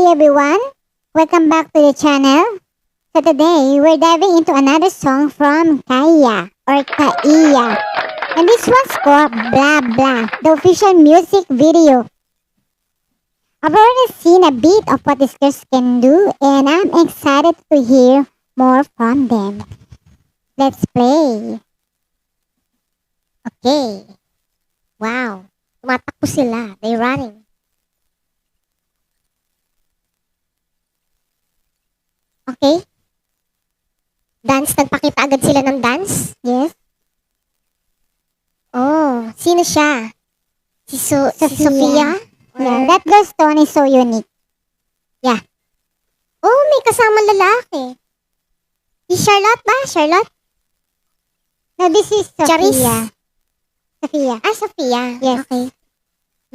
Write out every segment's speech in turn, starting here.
Hi everyone, welcome back to the channel. So today, we're diving into another song from Kaya or Kaiya. And this one's called Blah Blah, the official music video. I've already seen a bit of what these girls can do and I'm excited to hear more from them. Let's play. Okay. Wow. Tumatakbo sila. They're running. Okay. Dance. Nagpakita agad sila ng dance? Yes. Oh, sino siya? Si Sofia? Yeah, that girl's tone is so unique. Yeah. Oh, may kasama lalaki. Si Charlotte ba? Charlotte? No, this is Sofia. Charis? Sofia. Ah, Sofia. Yes. Okay.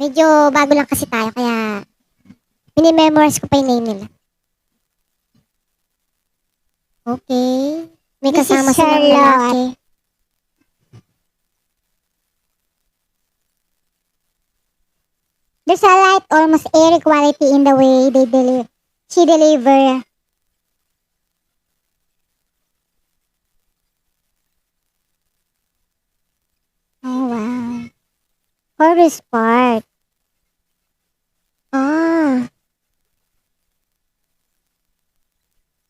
Medyo bago lang kasi tayo, kaya minimemorize ko pa yung name nila. Okay. May kasama silang lalaki. There's a light, almost airy quality in the way she deliver. Oh, wow. Chorus part. Ah.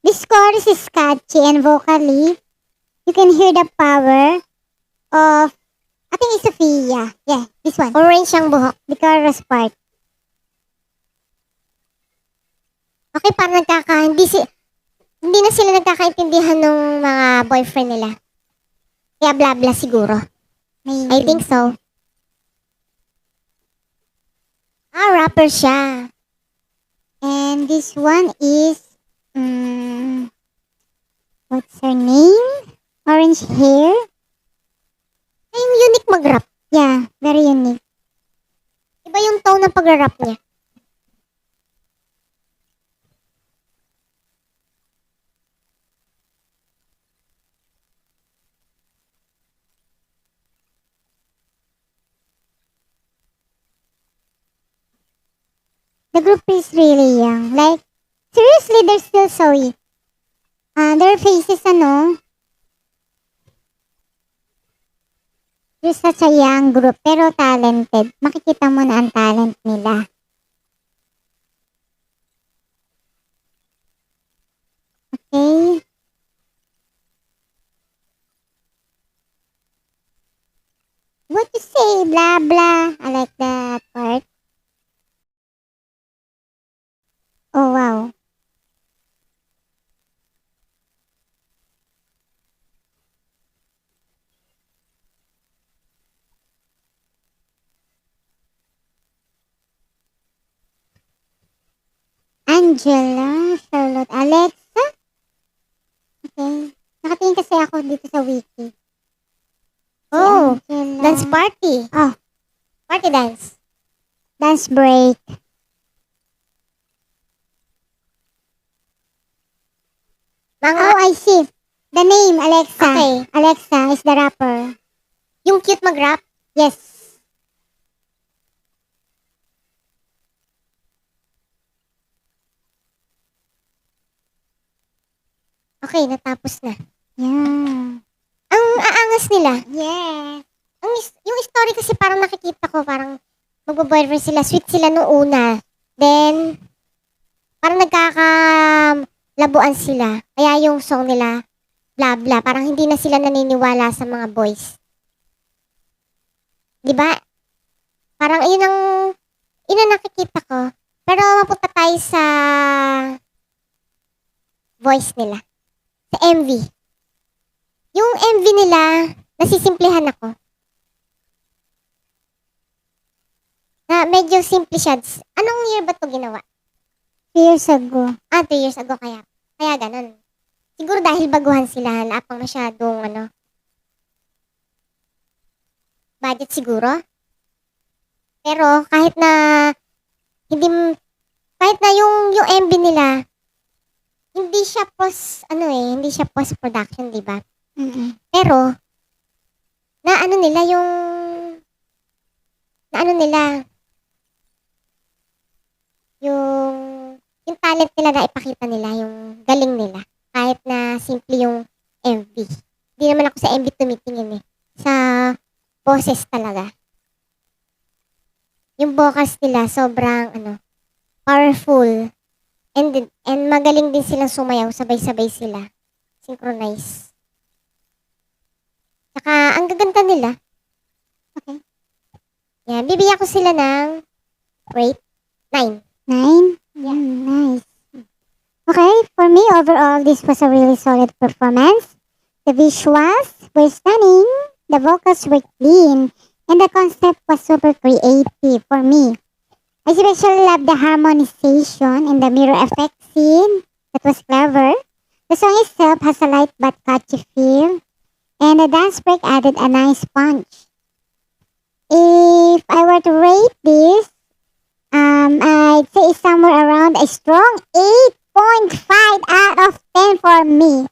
This chorus is catchy and vocally, you can hear the power of, I think it's Sophia. Yeah, this one. Orange ang buhok. The chorus part. Okay, parang hindi na sila nagkakaintindihan ng mga boyfriend nila. Kaya blah blah siguro. Maybe. I think so. Ah, rapper siya. And this one is, what's her name? Orange hair. Ay, yung unique mag-rap. Yeah, very unique. Iba yung tone ng pag-rap niya. The group is really young. Like, seriously, they're still so young. Their faces, they're such a young group, pero talented. Makikita mo na ang talent nila. Okay? What you say? Blah, blah. I like that part. Oh, wow. Angela, Charlotte, Alexa. Okay. Nakatingin kasi ako dito sa wiki. Oh, Angela. Dance party. Oh. Party dance. Dance break. Oh, I see. The name, Alexa. Okay. Alexa is the rapper. Yung cute mag-rap? Yes. Okay, natapos na. Yeah. Ang aangas nila. Yeah. Yung story kasi parang nakikita ko, parang magbo-boyfriend sila, sweet sila noong una. Then, parang nagkakalabuan sila. Kaya yung song nila, blah blah, parang hindi na sila naniniwala sa mga boys. Diba? Parang yun ang nakikita ko. Pero mapunta tayo sa voice nila. Sa MV. Yung MV nila, nasisimplihan ako. Na medyo simple siya. Anong year ba ito ginawa? 2 years ago. 2 years ago kaya. Kaya ganun. Siguro dahil baguhan sila, wala pang masyadong budget siguro. Pero kahit na yung MV nila, hindi siya hindi siya post production, 'di ba? Pero na nila yung talent nila na ipakita nila, yung galing nila. Kahit na simple yung MV. Hindi naman ako sa MV tumitingin eh. Sa boses talaga. Yung vocals nila sobrang powerful. And magaling din silang sumayaw, sabay-sabay sila. Synchronize. Saka ang gaganda nila. Okay. Yan, bibigyan ko sila ng rate 9. 9? Yeah, nice. Okay, for me, overall, this was a really solid performance. The visuals were stunning, the vocals were clean, and the concept was super creative for me. I especially love the harmonization and the mirror effect scene. That was clever. The song itself has a light but catchy feel, and the dance break added a nice punch. If I were to rate this, I'd say it's somewhere around a strong 8.5 out of 10 for me.